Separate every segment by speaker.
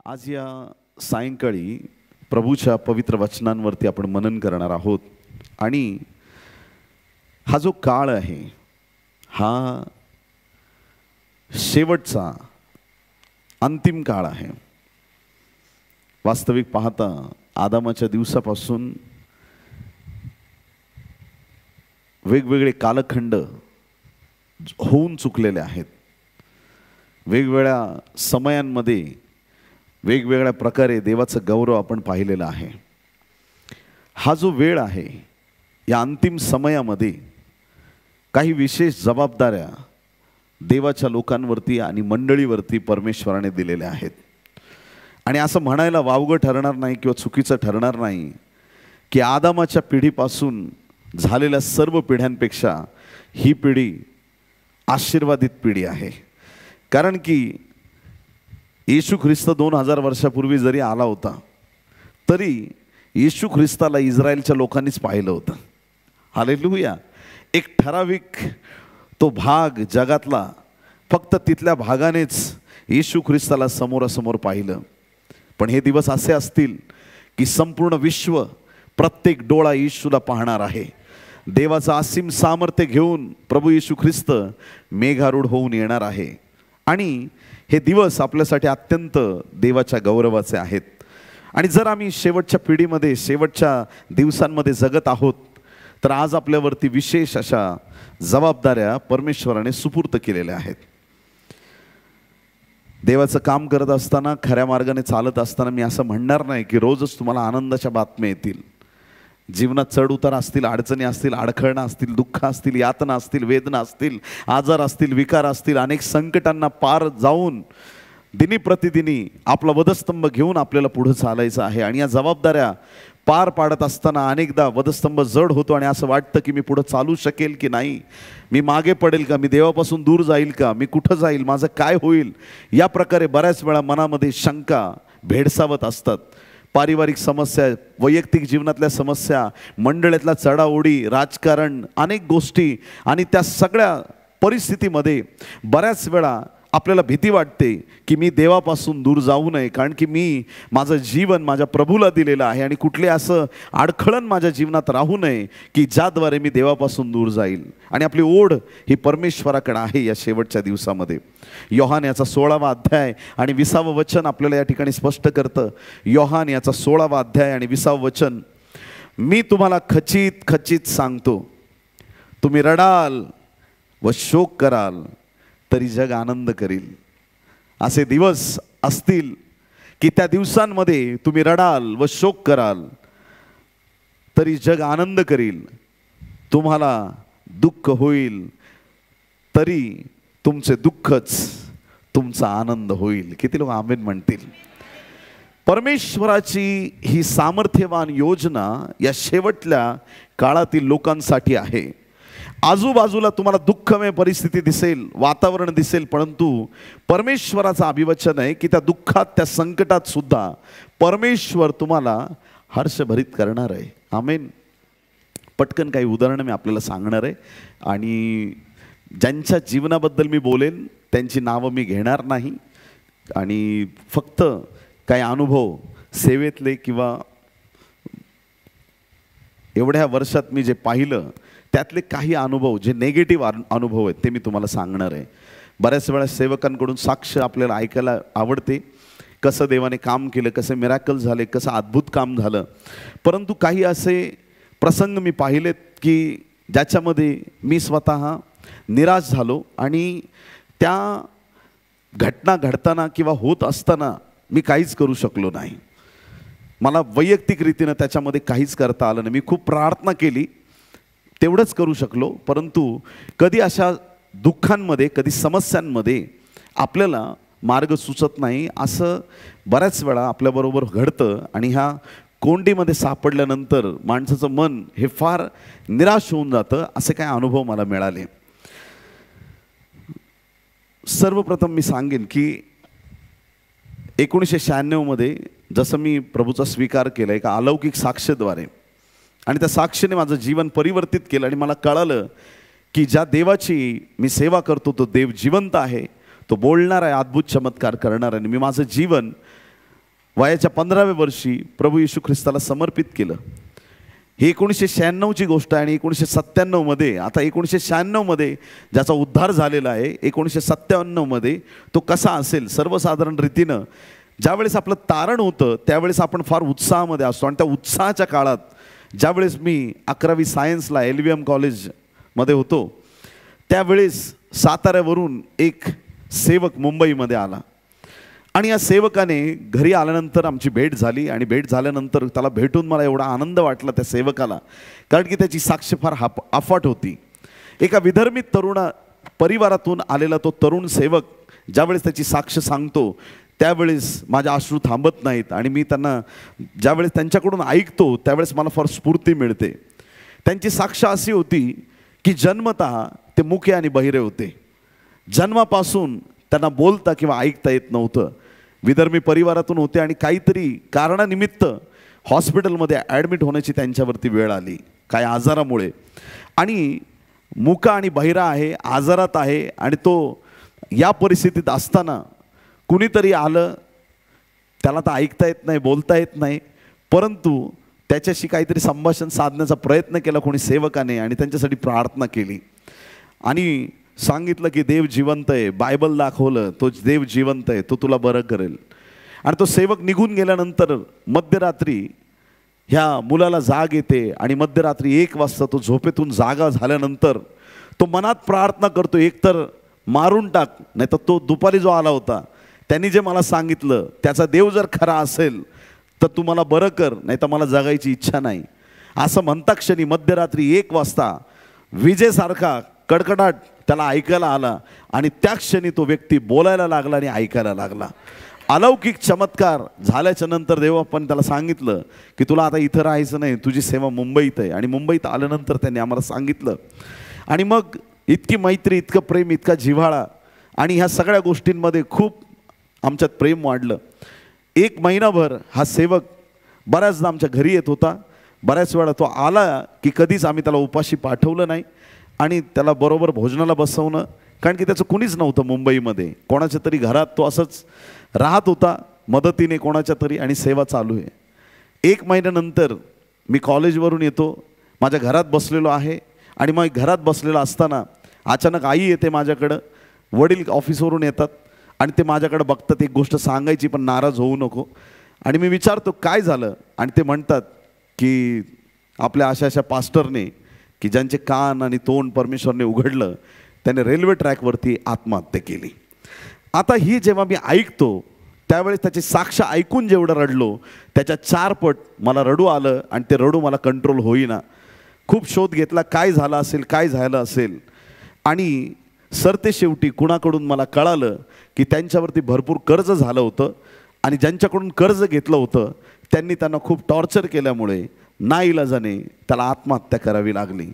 Speaker 1: आज या सायंकाळी प्रभूच्या पवित्र वचनांवरती आपण मनन करणार आहोत आणि हा जो काळ आहे हा शेवटचा अंतिम काळ आहे। वास्तविक पाहता आदामाच्या दिवसापासून वेगवेगळे कालखंड होऊन चुकलेले आहेत। वेगवेगळ्या समयांमध्ये वेगवेगळ्या प्रकारे देवाचा गौरव आपण पाहिलेला आहे। हा जो वेळ आहे या अंतिम समयामध्ये काही विशेष जबाबदाऱ्या देवाच्या लोकांवरती आणि मंडळीवरती परमेश्वराने दिलेल्या आहेत। आणि असं म्हणायला वावगं ठरणार नाही किंवा चुकीचं ठरणार नाही की आदामाच्या पिढीपासून झालेल्या सर्व पिढ्यांपेक्षा ही पिढी आशीर्वादित पिढी आहे। कारण की येशू ख्रिस्त 2000 वर्षापूर्वी जरी आला होता तरी येशू ख्रिस्ताला इस्रायलच्या लोकांनीच पाहिलं होतं। हालेलुया। एक ठराविक तो भाग जगातला फक्त तिथल्या भागानेच येशू ख्रिस्ताला समोरासमोर पाहिलं। पण हे दिवस असे असतील की संपूर्ण विश्व प्रत्येक डोळा येशूला पाहणार आहे। देवाचा असीम सामर्थ्य घेऊन प्रभू येशू ख्रिस्त मेघारूढ होऊन येणार आहे आणि हे दिवस आपल्यासाठी अत्यंत देवाच्या गौरवाचे आहेत। आणि जर आम्ही शेवटच्या पिढीमध्ये शेवटच्या दिवसांमध्ये जगत आहोत तर आज आपल्यावरती विशेष अशा जबाबदाऱ्या परमेश्वराने सुपूर्त केलेल्या आहेत। देवाचं काम करत असताना खऱ्या मार्गाने चालत असताना मी असं म्हणणार नाही की रोजच तुम्हाला आनंदाच्या बातम्या येतील। जीवनात चढ उतार असतील, अडचणी असतील, अडखळणं असतील, दुःख असतील, यातना असतील, वेदना असतील, आजार असतील, विकार असतील, अनेक संकटांना पार जाऊन दिनी प्रतिदिनी आपला वधस्तंभ घेऊन आपल्याला पुढे चालायचं आहे। आणि या जबाबदाऱ्या पार पाडत असताना अनेकदा वधस्तंभ जड होतो आणि असं वाटतं की मी पुढे चालू शकेल की नाही, मी मागे पडेल का, मी देवापासून दूर जाईल का, मी कुठं जाईल, माझं काय होईल, या प्रकारे बऱ्याच वेळा मनामध्ये शंका भेडसावत असतात। पारिवारिक समस्या, वैयक्तिक जीवनातल्या समस्या, मंडळातल्या चढाओढी, राजकारण, अनेक गोष्टी आणि त्या सगळ्या परिस्थितीमध्ये बऱ्याच वेळा आपल्याला भीती वाटते की मी देवापासून दूर जाऊ नये, कारण की मी माझं जीवन माझ्या प्रभूला दिलेलं आहे आणि कुठले असं अडखळण माझ्या जीवनात राहू नये की ज्याद्वारे मी देवापासून दूर जाईल। आणि आपली ओढ ही परमेश्वराकडे आहे। या शेवटच्या दिवसामध्ये योहान याचा 16वा अध्याय आणि 20वे वचन आपल्याला या ठिकाणी स्पष्ट करतं। योहान याचा 16वा अध्याय आणि 20वे वचन, मी तुम्हाला खचित खचित सांगतो, तुम्ही रडाल व शोक कराल तरी जग आनंद करील। असे दिवस असतील की त्या दिवसांमध्ये तुम्ही रडाल व शोक कराल तरी जग आनंद करील। तुम्हाला दुःख होईल तरी तुमचे दुःखच तुमचा आनंद होईल। किती लोक आमेन म्हणतील? परमेश्वराची ही सामर्थ्यवान योजना या शेवटल्या काळातील लोकांसाठी आहे। आजूबाजूला तुम्हाला दुःखमय परिस्थिती दिसेल, वातावरण दिसेल, परंतु परमेश्वराचं अभिवचन आहे की त्या दुःखात, त्या संकटात सुद्धा परमेश्वर तुम्हाला हर्षभरित करणार आहे। आमेन। पटकन काही उदाहरणं मी आपल्याला सांगणार आहे आणि ज्यांच्या जीवनाबद्दल मी बोलेन त्यांची नावं मी घेणार नाही आणि फक्त काही अनुभव सेवेतले किंवा एवढ्या वर्षात मी जे पाहिलं त्यातले काही अनुभव, जे नेगेटिव्ह अनुभव आहेत ते मी तुम्हाला सांगणार आहे। बऱ्याच वेळा सेवकांकडून साक्ष आपल्याला ऐकायला आवडते, कसं देवाने काम केलं, कसे मिराकल झाले, कसं अद्भुत काम झालं। परंतु काही असे प्रसंग मी पाहिलेत की ज्याच्यामध्ये मी स्वतः निराश झालो आणि त्या घटना घडताना किंवा होत असताना मी काहीच करू शकलो नाही। मला वैयक्तिक रीतीनं त्याच्यामध्ये काहीच करता आलं नाही। मी खूप प्रार्थना केली, तेवढंच करू शकलो। परंतु कधी अशा दुःखांमध्ये, कधी समस्यांमध्ये आपल्याला मार्ग सुचत नाही, असं बऱ्याच वेळा आपल्याबरोबर घडतं आणि ह्या कोंडीमध्ये सापडल्यानंतर माणसाचं मन हे फार निराश होऊन जातं। असे काही अनुभव मला मिळाले। सर्वप्रथम मी सांगेन की 1996 मध्ये जसं मी प्रभूचा स्वीकार केला एका अलौकिक साक्षीद्वारे आणि त्या साक्षीने माझं जीवन परिवर्तित केलं आणि मला कळालं की ज्या देवाची मी सेवा करतो तो देव जिवंत आहे, तो बोलणार आहे, अद्भुत चमत्कार करणार आहे। मी माझं जीवन वयाच्या 15व्या वर्षी प्रभू येशू ख्रिस्ताला समर्पित केलं. ही 1996ची गोष्ट आहे. आणि 1997मध्ये, आता 1996मध्ये ज्याचा उद्धार झालेला आहे, 1997मध्ये तो कसा असेल सर्वसाधारण रीतीनं, ज्यावेळेस आपलं तारण होतं त्यावेळेस आपण फार उत्साहामध्ये असतो. आणि त्या उत्साहाच्या काळात ज्यावेळेस मी 11वी सायन्सला LVM कॉलेजमध्ये होतो, त्यावेळेस साताऱ्यावरून एक सेवक मुंबईमध्ये आला. आणि या सेवकाने घरी आल्यानंतर आमची भेट झाली. आणि भेट झाल्यानंतर त्याला भेटून मला एवढा आनंद वाटला त्या सेवकाला, कारण की त्याची साक्ष फार अफाट होती. एका विधर्मित परिवारातून आलेला तो तरुण सेवक ज्यावेळेस त्याची साक्ष सांगतो त्यावेळेस माझे अश्रू थांबत नाहीत. आणि मी त्यांना ज्यावेळेस त्यांच्याकडून ऐकतो त्यावेळेस मला फार स्फूर्ती मिळते. त्यांची साक्ष अशी होती की जन्मतः ते मुके आणि बहिरे होते. जन्मापासून त्यांना बोलता किंवा ऐकता येत नव्हतं. विधर्मी परिवारातून होते आणि काहीतरी कारणानिमित्त हॉस्पिटलमध्ये ॲडमिट होण्याची त्यांच्यावरती वेळ आली काय आजारामुळे. आणि मुका आणि बहिरा आहे, आजारात आहे. आणि तो या परिस्थितीत असताना कुणीतरी आलं, त्याला तर ऐकता येत नाही, बोलता येत नाही, परंतु त्याच्याशी काहीतरी संभाषण साधण्याचा प्रयत्न केला कोणी सेवकाने. आणि त्यांच्यासाठी प्रार्थना केली आणि सांगितलं की देव जिवंत आहे. बायबल दाखवलं, तो देव जिवंत आहे, तो तुला बरं करेल. आणि तो सेवक निघून गेल्यानंतर मध्यरात्री ह्या मुलाला जाग येते. आणि मध्यरात्री 1 वाजता तो झोपेतून जागा झाल्यानंतर तो मनात प्रार्थना करतो, एकतर मारून टाक, नाही तर तो दुपारी जो आला होता त्यांनी जे मला सांगितलं त्याचा देव जर खरा असेल तर तू मला बरं कर, नाही तर मला जगायची इच्छा नाही. असं म्हणता क्षणी मध्यरात्री 1 वाजता विजेसारखा कडकडाट त्याला ऐकायला आला. आणि त्या क्षणी तो व्यक्ती बोलायला लागला आणि ऐकायला लागला. अलौकिक चमत्कार झाल्याच्या नंतर देवापण त्याला सांगितलं की तुला आता इथं राहायचं नाही, तुझी सेवा मुंबईत आहे. आणि मुंबईत आल्यानंतर त्यांनी आम्हाला सांगितलं. आणि मग इतकी मैत्री, इतकं प्रेम, इतका जिव्हाळा आणि ह्या सगळ्या गोष्टींमध्ये खूप आमच्यात प्रेम वाढलं. 1 महिनाभर हा सेवक बऱ्याचदा आमच्या घरी येत होता. बऱ्याच वेळा तो आला की कधीच आम्ही त्याला उपाशी पाठवलं नाही. आणि त्याला बरोबर भोजनाला बसवणं, कारण की त्याचं कुणीच नव्हतं मुंबईमध्ये. कोणाच्या तरी घरात तो असंच राहत होता मदतीने कोणाच्या तरी, आणि सेवा चालू आहे. 1 महिन्यानंतर मी कॉलेजवरून येतो, माझ्या घरात बसलेलो आहे. आणि मग घरात बसलेला असताना अचानक आई येते माझ्याकडं, वडील ऑफिसवरून येतात आणि ते माझ्याकडे बघतात. एक गोष्ट सांगायची पण नाराज होऊ नको. आणि मी विचारतो काय झालं. आणि ते म्हणतात की आपल्या अशा पास्टरने की ज्यांचे कान आणि तोंड परमेश्वरने उघडलं त्याने रेल्वे ट्रॅकवरती आत्महत्या केली. आता ही जेव्हा मी ऐकतो त्यावेळेस त्याची साक्ष ऐकून जेवढं रडलो त्याच्या 4 पट मला रडू आलं. आणि ते रडू मला कंट्रोल होईना. खूप शोध घेतला काय झालं असेल, काय झालं असेल. आणि सरतेशेवटी कुणाकडून मला कळालं की त्यांच्यावरती भरपूर कर्ज झालं होतं. आणि ज्यांच्याकडून कर्ज घेतलं होतं त्यांनी त्यांना खूप टॉर्चर केल्यामुळे नाईलाजाने त्याला आत्महत्या करावी लागली.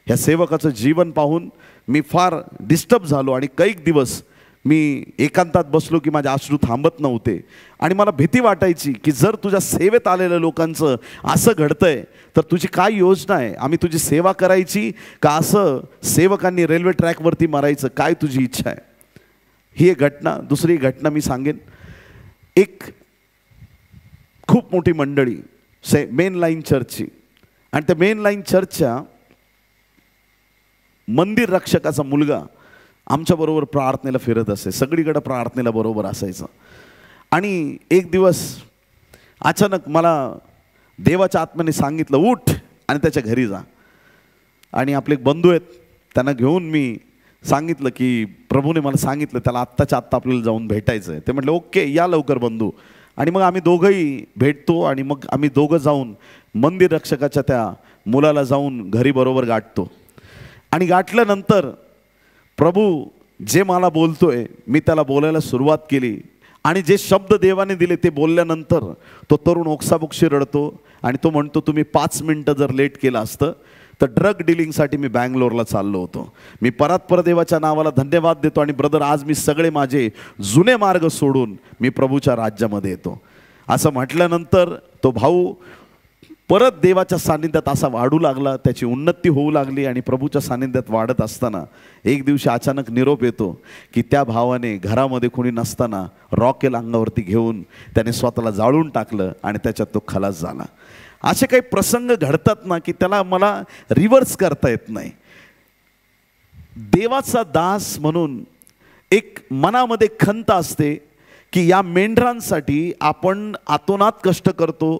Speaker 1: ह्या सेवकाचं जीवन पाहून मी फार डिस्टर्ब झालो. आणि कैक दिवस मी एकांतात बसलो की माझे अश्रू थांबत नव्हते. आणि मला भीती वाटायची की जर तुझ्या सेवेत आलेल्या लोकांचं असं घडतंय तर तुझी काय योजना आहे. आम्ही तुझी सेवा करायची का असं सेवकांनी रेल्वे ट्रॅकवरती मरायचं, काय तुझी इच्छा आहे. ही एक घटना. दुसरी घटना मी सांगेन. एक खूप मोठी मंडळी मेन लाईन चर्चची, आणि त्या मेन लाईन चर्चच्या मंदिर रक्षकाचा मुलगा आमच्याबरोबर प्रार्थनेला फिरत असे. सगळीकडे प्रार्थनेला बरोबर असायचं. आणि एक दिवस अचानक मला देवाच्या आत्म्याने सांगितलं उठ आणि त्याच्या घरी जा. आणि आपले एक बंधू आहेत त्यांना घेऊन मी सांगितलं की प्रभूने मला सांगितलं त्याला आत्ताच्या आत्ता आपल्याला जाऊन भेटायचं आहे. ते म्हटलं ओके या लवकर बंधू. आणि मग आम्ही दोघंही भेटतो. आणि मग आम्ही दोघं जाऊन मंदिर रक्षकाच्या त्या मुलाला जाऊन घरी बरोबर गाठतो. आणि गाठल्यानंतर प्रभू जे मला बोलतोय मी त्याला बोलायला सुरुवात केली. आणि जे शब्द देवाने दिले ते बोलल्यानंतर तो तरुण ओक्साबोक्शी रडतो. आणि तो म्हणतो तुम्ही 5 मिनटं जर लेट केलं असतं तर ड्रग डिलिंगसाठी मी बँगलोरला चाललो होतो. मी परत देवाच्या नावाला धन्यवाद देतो. आणि ब्रदर आज मी सगळे माझे जुने मार्ग सोडून मी प्रभूच्या राज्यामध्ये येतो. असं म्हटल्यानंतर तो भाऊ परत देवाच्या सानिध्यात असा वाढू लागला, त्याची उन्नती होऊ लागली आणि प्रभूच्या सानिध्यात वाढत असताना एक दिवशी अचानक निरोप येतो की त्या भावाने घरामध्ये कोणी नसताना रॉकेल अंगावरती घेऊन त्याने स्वतःला जाळून टाकलं आणि त्याच्यात तो खलास झाला. असे काही प्रसंग घडतात ना की त्याला मला रिव्हर्स करता येत नाही. देवाचा दास म्हणून एक मनामध्ये खंत असते की या मेंढरांसाठी आपण आतोनात कष्ट करतो,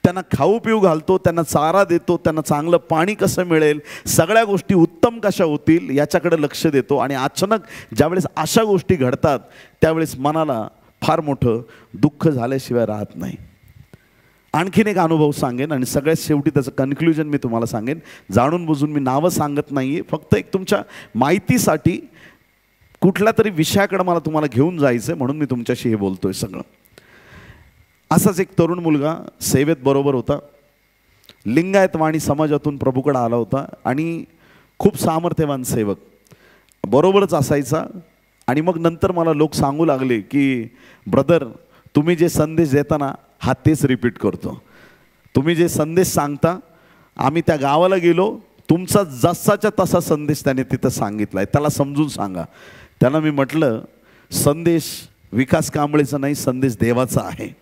Speaker 1: त्यांना खाऊ पिऊ घालतो, त्यांना चारा देतो, त्यांना चांगलं पाणी कसं मिळेल, सगळ्या गोष्टी उत्तम कशा होतील याच्याकडे लक्ष देतो. आणि अचानक ज्यावेळेस अशा गोष्टी घडतात त्यावेळेस मनाला फार मोठं दुःख झाल्याशिवाय राहत नाही. आणखीन एक अनुभव सांगेन आणि सगळ्यात शेवटी त्याचं कन्क्ल्युजन मी तुम्हाला सांगेन. जाणून बुजून मी नावं सांगत नाही आहे, फक्त एक तुमच्या माहितीसाठी कुठल्या तरी विषयाकडे मला तुम्हाला घेऊन जायचं आहे म्हणून मी तुमच्याशी हे बोलतोय सगळं. असाच एक तरुण मुलगा सेवेत बरोबर होता, लिंगायत वाणी समाजातून प्रभूकडे आला होता आणि खूप सामर्थ्यवान सेवक बरोबरच असायचा. आणि मग नंतर मला लोक सांगू लागले की ब्रदर, तुम्ही जे संदेश देता ना हा तेच रिपीट करतो, तुम्ही जे संदेश सांगता आम्ही त्या गावाला गेलो, तुमचा जसाच्या तसा संदेश त्याने तिथं सांगितला आहे, त्याला समजून सांगा. त्याला मी म्हटलं संदेश विकास कांबळेचा नाही, संदेश देवाचा आहे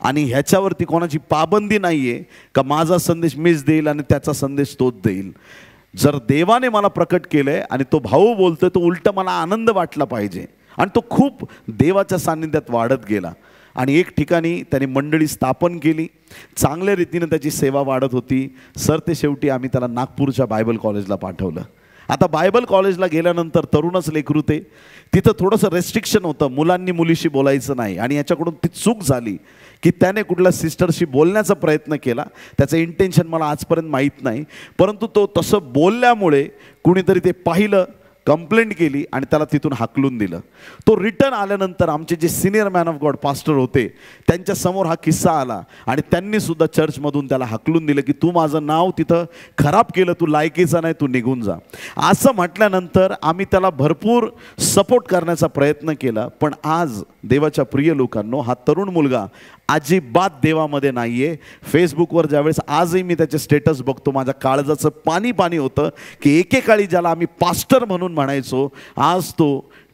Speaker 1: आणि ह्याच्यावरती कोणाची पाबंदी नाही आहे का माझा संदेश मीच देईल आणि त्याचा संदेश तोच देईल. जर देवाने मला प्रकट केलं आहे आणि तो भाऊ बोलतोय तो उलट मला आनंद वाटला पाहिजे. आणि तो खूप देवाच्या सान्निध्यात वाढत गेला आणि एक ठिकाणी त्याने मंडळी स्थापन केली, चांगल्या रीतीने त्याची सेवा वाढत होती. ते शेवटी आम्ही त्याला नागपूरच्या बायबल कॉलेजला पाठवलं. आता बायबल कॉलेजला गेल्यानंतर तरुणच लेकरू ते, तिथं थोडंसं रेस्ट्रिक्शन होतं, मुलांनी मुलीशी बोलायचं नाही. आणि याच्याकडून ती चूक झाली की त्याने कुठल्या सिस्टरशी बोलण्याचा प्रयत्न केला, त्याचं इंटेन्शन मला आजपर्यंत माहीत नाही, परंतु तो तसं बोलल्यामुळे कुणीतरी ते पाहिलं, कंप्लेंट केली आणि त्याला तिथून हाकलून दिलं. तो रिटर्न आल्यानंतर आमचे जे senior man of God pastor होते त्यांच्यासमोर हा किस्सा आला आणि त्यांनी सुद्धा चर्चमधून त्याला हाकलून दिलं की तू माझं नाव तिथं खराब केलं, तू लायकीचा नाही, तू निघून जा. असं म्हटल्यानंतर आम्ही त्याला भरपूर सपोर्ट करण्याचा प्रयत्न केला. पण आज देवाच्या प्रिय लोकांनो, हा तरुण मुलगा अजिबात देवामध्ये नाही आहे. फेसबुकवर ज्यावेळेस आजही मी त्याचे स्टेटस बघतो माझ्या काळजाचं पाणी पाणी होतं की एकेकाळी ज्याला आम्ही पास्टर म्हणून म्हणायचो आज तो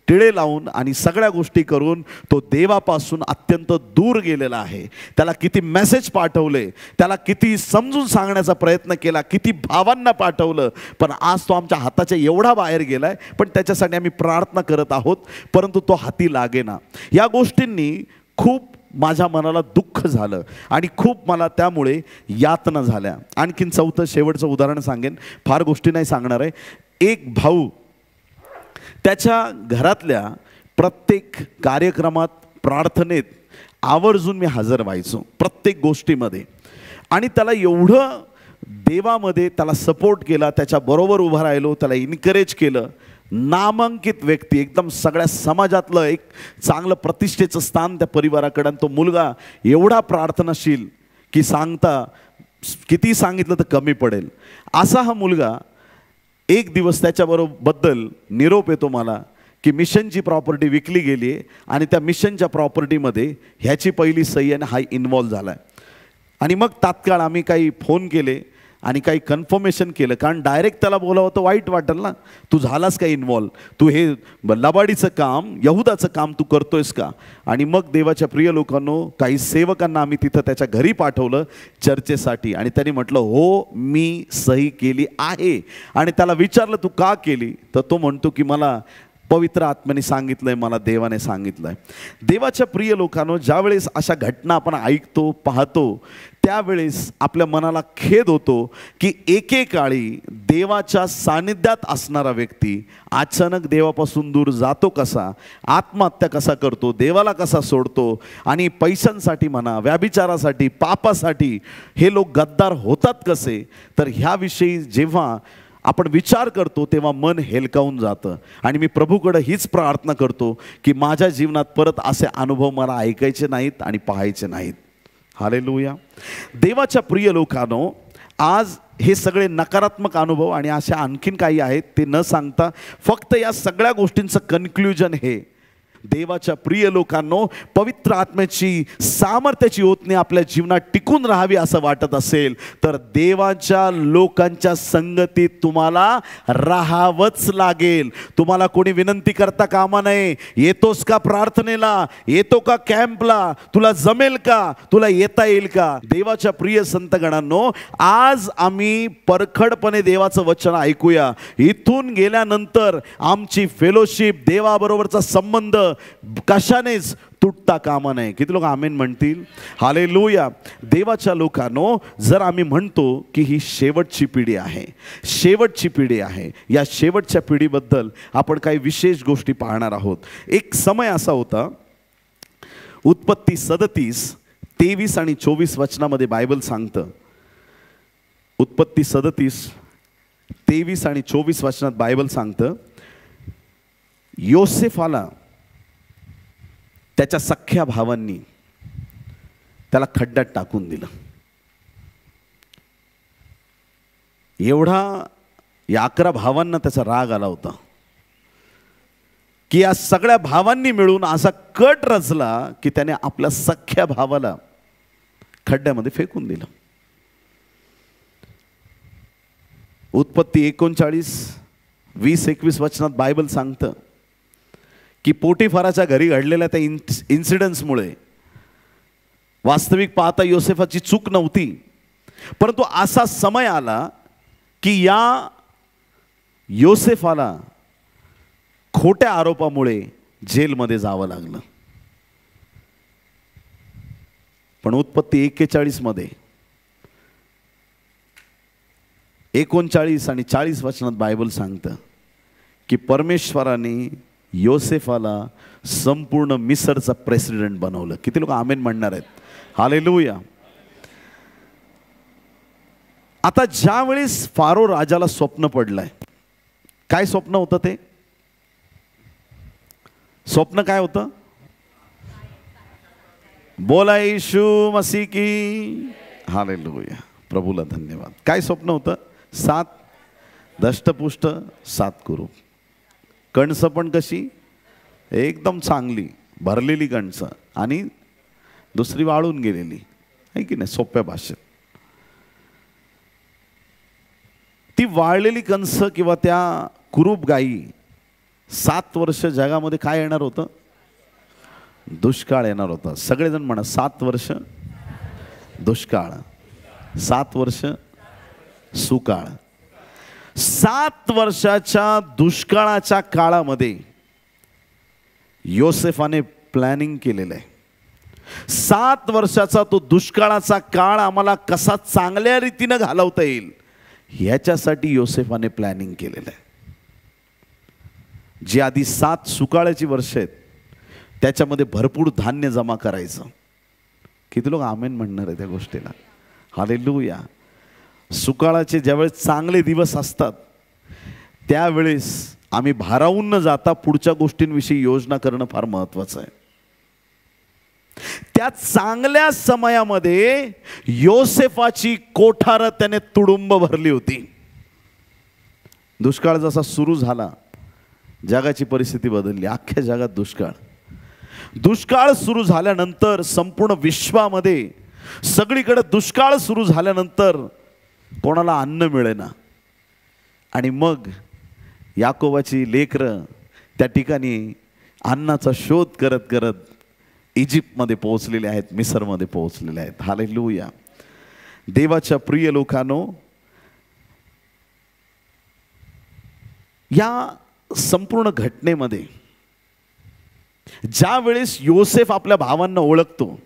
Speaker 1: टिळे लावून आणि सगळ्या गोष्टी करून तो देवापासून अत्यंत दूर गेलेला आहे. त्याला किती मेसेज पाठवले, त्याला किती समजून सांगण्याचा प्रयत्न केला, किती भावांना पाठवलं, पण आज तो आमच्या हाताच्या एवढा बाहेर गेलाय. पण त्याच्यासाठी आम्ही प्रार्थना करत आहोत, परंतु तो हाती लागेना. या गोष्टींनी खूप माझ्या मनाला दुःख झालं आणि खूप मला त्यामुळे यातना झाल्या. आणखीन चौथं शेवटचं उदाहरण सांगेन, फार गोष्टी नाही सांगणार आहे. एक भाऊ त्याच्या घरातल्या प्रत्येक कार्यक्रमात, प्रार्थनेत आवर्जून मी हजर व्हायचो, प्रत्येक गोष्टीमध्ये. आणि त्याला एवढं देवामध्ये त्याला सपोर्ट केला, त्याच्याबरोबर उभं राहिलो, त्याला इन्करेज केलं. नामांकित व्यक्ती, एकदम सगळ्या समाजातलं एक चांगलं प्रतिष्ठेचं स्थान त्या परिवाराकडं. तो मुलगा एवढा प्रार्थनाशील की सांगता किती सांगितलं तर कमी पडेल असा हा मुलगा. एक दिवस त्याच्याबरोबद्दल निरोप येतो मला की मिशनची प्रॉपर्टी विकली गेली आहे आणि त्या मिशनच्या प्रॉपर्टीमध्ये ह्याची पहिली सही आणि हा इन्व्हॉल्व झाला आहे. आणि मग तात्काळ आम्ही काही फोन केले आणि काही कन्फर्मेशन केलं, कारण डायरेक्ट त्याला बोलावं तर वाईट वाटेल ना, तू झालास का इन्व्हॉल्व, तू हे लबाडीचं काम, यहुदाचं काम तू करतोयस का. आणि मग देवाच्या प्रिय लोकांनो, काही सेवकांना आम्ही तिथं त्याच्या घरी पाठवलं चर्चेसाठी आणि त्यांनी म्हटलं हो मी सही केली आहे. आणि त्याला विचारलं तू का केली, तर तो म्हणतो की मला पवित्र आत्म्याने सांगितलंय, मला देवाने सांगितलंय. देवाच्या प्रिय लोकांनो, ज्यावेळेस अशा घटना आपण ऐकतो, पाहतो, त्यावेळेस आपल्या मनाला खेद होतो की एकेकाळी देवाच्या सानिध्यात असणारा व्यक्ती अचानक देवापासून दूर जातो कसा, आत्महत्या कसा करतो, देवाला कसा सोडतो आणि पैशांसाठी म्हणा, व्याभिचारासाठी, पापासाठी हे लोक गद्दार होतात कसे. तर ह्याविषयी जेव्हा आपण विचार करतो तेव्हा मन हेलकावून जातं. आणि मी प्रभूकडे हीच प्रार्थना करतो की माझ्या जीवनात परत असे अनुभव मला ऐकायचे नाहीत आणि पाहायचे नाहीत. हालेलुया. देवाच्या प्रिय लोकांनो, आज हे सगळे नकारात्मक अनुभव आणि अशा आणखीन काही आहेत ते न सांगता फक्त या सगळ्या गोष्टींचं कन्क्ल्युजन हे, देवाच्या प्रिय लोकांनो, पवित्र आत्म्याची सामर्थ्याची ओतणी आपल्या जीवनात टिकून राहावी असं वाटत असेल तर देवाच्या लोकांच्या संगतीत तुम्हाला राहावंच लागेल. तुम्हाला कोणी विनंती करता कामा नये, येतोस का प्रार्थनेला, येतो का कॅम्पला, तुला जमेल का, तुला येता येईल का. देवाच्या प्रिय संतगणांनो, आज आम्ही परखडपणे देवाचं वचन ऐकूया. इथून गेल्यानंतर आमची फेलोशिप, देवाबरोबरचा संबंध कशानेच तुटता कामा नये. किती लोक आमेन म्हणतील? हालेलुया. देवाच्या लोकांनो, जर आम्ही म्हणतो की ही शेवटची पिढी आहे, शेवटची पिढी आहे, या शेवटच्या पिढीबद्दल आपण काही विशेष गोष्टी पाहणार आहोत. एक समय असा होता, उत्पत्ती 37, 23 आणि 24 वचनामध्ये बायबल सांगतं. उत्पत्ती 37, 23 आणि 24 वचनात बायबल सांगतं, योसेफाला त्याच्या सख्ख्या भावांनी त्याला खड्ड्यात टाकून दिलं. एवढा या 11 भावांना त्याचा राग आला होता की या सगळ्या भावांनी मिळून असा कट रचला की त्याने आपल्या सख्ख्या भावाला खड्ड्यामध्ये फेकून दिलं. उत्पत्ती 39, 20-21 वचनात बायबल सांगतं की पोटीफाराच्या घरी घडलेल्या त्या इन्सिडेंट्समुळे वास्तविक पाहता योसेफाची चूक नव्हती, परंतु असा समय आला की या योसेफाला खोट्या आरोपामुळे जेलमध्ये जावं लागलं. पण उत्पत्ती 41 मध्ये 39 आणि 40 वचनात बायबल सांगतं की परमेश्वराने योसेफाला संपूर्ण मिसरचा प्रेसिडेंट बनवलं. किती लोक आमेन म्हणणार आहेत? हालेलुया. आता ज्या वेळेस फारो राजाला स्वप्न पडलंय, काय स्वप्न होतं ते? स्वप्न काय होतं? बोला येशू मसीह की. हालेलुया. प्रभूला धन्यवाद. काय स्वप्न होतं? 7 दष्टपुष्ट 7 कुरूप. कणसं पण कशी? एकदम चांगली भरलेली कणसं आणि दुसरी वाळून गेलेली आहे की नाही, सोप्या भाषेत. ती वाळलेली कणसं किंवा त्या कुरूप गायी 7 वर्ष जगामध्ये काय येणार होतं? दुष्काळ येणार होता. सगळेजण म्हणा 7 वर्ष दुष्काळ, 7 वर्ष सुकाळ. 7 वर्षाच्या दुष्काळाच्या काळामध्ये योसेफाने प्लॅनिंग केलेलं आहे. 7 वर्षाचा तो दुष्काळाचा काळ आम्हाला कसा चांगल्या रीतीनं घालवता येईल ह्याच्यासाठी योसेफाने प्लॅनिंग केलेलं आहे. जी आधी 7 सुकाळ्याची वर्ष आहेत त्याच्यामध्ये भरपूर धान्य जमा करायचं. किती लोक आमेन म्हणणार आहे त्या गोष्टीला? हालेलुया. सुकाळाचे ज्यावेळेस चांगले दिवस असतात त्यावेळेस आम्ही भारावून न जाता पुढच्या गोष्टींविषयी योजना करणं फार महत्त्वाचं आहे. त्या चांगल्या समयामध्ये योसेफाची कोठारं त्याने तुडुंब भरली होती. दुष्काळ जसा सुरू झाला जगाची परिस्थिती बदलली. अख्ख्या जगात दुष्काळ. दुष्काळ सुरू झाल्यानंतर संपूर्ण विश्वामध्ये सगळीकडे दुष्काळ सुरू झाल्यानंतर कोणाला अन्न मिळेना आणि मग याकोबाची लेकरं त्या ठिकाणी अन्नाचा शोध करत करत इजिप्तमध्ये पोहोचलेले आहेत, मिसरमध्ये पोहोचलेले आहेत. हालेलुया. देवाच्या प्रिय लोकांनो, या संपूर्ण घटनेमध्ये ज्या वेळेस योसेफ आपल्या भावांना ओळखतो,